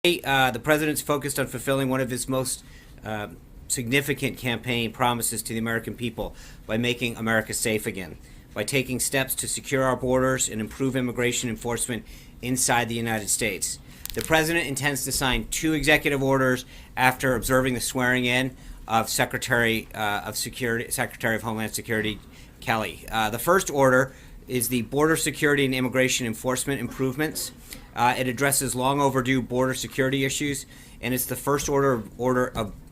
The president's focused on fulfilling one of his most significant campaign promises to the American people by making America safe again, by taking steps to secure our borders and improve immigration enforcement inside the United States. The president intends to sign 2 executive orders after observing the swearing in of Secretary of Homeland Security Kelly. The first order is the Border Security and Immigration Enforcement Improvements. It addresses long overdue border security issues, and it's the first order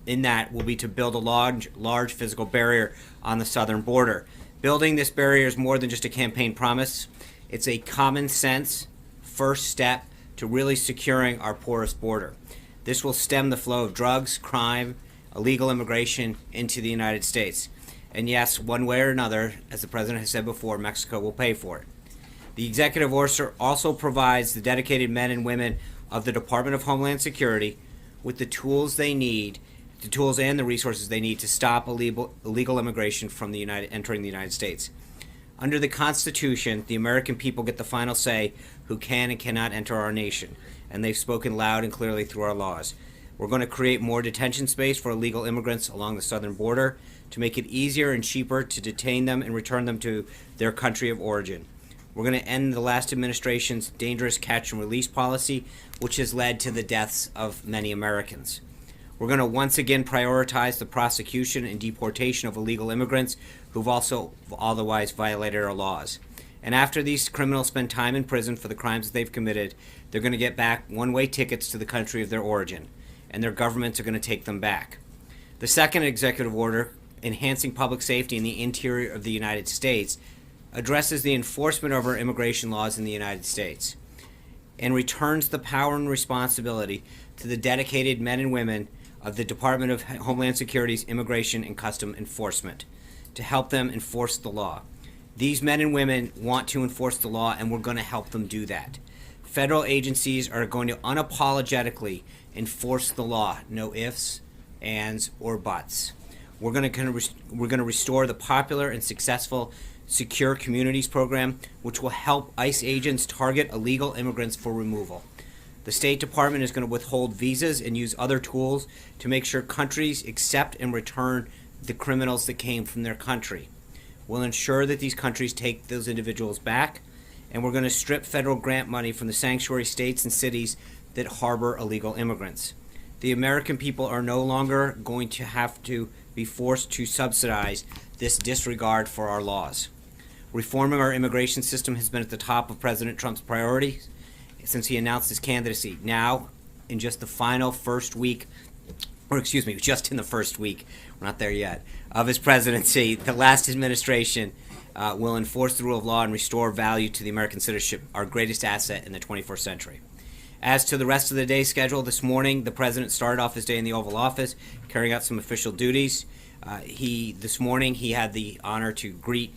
in that will be to build a large physical barrier on the southern border. Building this barrier is more than just a campaign promise. It's a common sense first step to really securing our porous border. This will stem the flow of drugs, crime, illegal immigration into the United States. And yes, one way or another, as the president has said before, Mexico will pay for it. The executive order also provides the dedicated men and women of the Department of Homeland Security with the tools they need, the tools and the resources they need to stop illegal immigration from entering the United States. Under the Constitution, the American people get the final say who can and cannot enter our nation, and they've spoken loud and clearly through our laws. We're going to create more detention space for illegal immigrants along the southern border to make it easier and cheaper to detain them and return them to their country of origin. We're going to end the last administration's dangerous catch and release policy, which has led to the deaths of many Americans. We're going to once again prioritize the prosecution and deportation of illegal immigrants who've also otherwise violated our laws. And after these criminals spend time in prison for the crimes that they've committed, they're going to get back one-way tickets to the country of their origin, and their governments are going to take them back. The second executive order, enhancing public safety in the interior of the United States, addresses the enforcement of our immigration laws in the United States and returns the power and responsibility to the dedicated men and women of the Department of Homeland Security's Immigration and Customs Enforcement to help them enforce the law. These men and women want to enforce the law, and we're going to help them do that. Federal agencies are going to unapologetically enforce the law, no ifs, ands, or buts. We're going to restore the popular and successful Secure Communities program, which will help ICE agents target illegal immigrants for removal. The State Department is going to withhold visas and use other tools to make sure countries accept and return the criminals that came from their country. We'll ensure that these countries take those individuals back, and we're going to strip federal grant money from the sanctuary states and cities that harbor illegal immigrants. The American people are no longer going to have to be forced to subsidize this disregard for our laws. Reforming our immigration system has been at the top of President Trump's priorities since he announced his candidacy. Now, in just the first week, we're not there yet, of his presidency, the last administration will enforce the rule of law and restore value to the American citizenship, our greatest asset in the 21st century. As to the rest of the day's schedule, this morning the president started off his day in the Oval Office, carrying out some official duties. This morning he had the honor to greet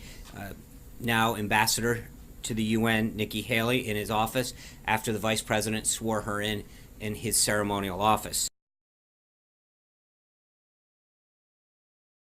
now Ambassador to the UN, Nikki Haley, in his office after the Vice President swore her in his ceremonial office.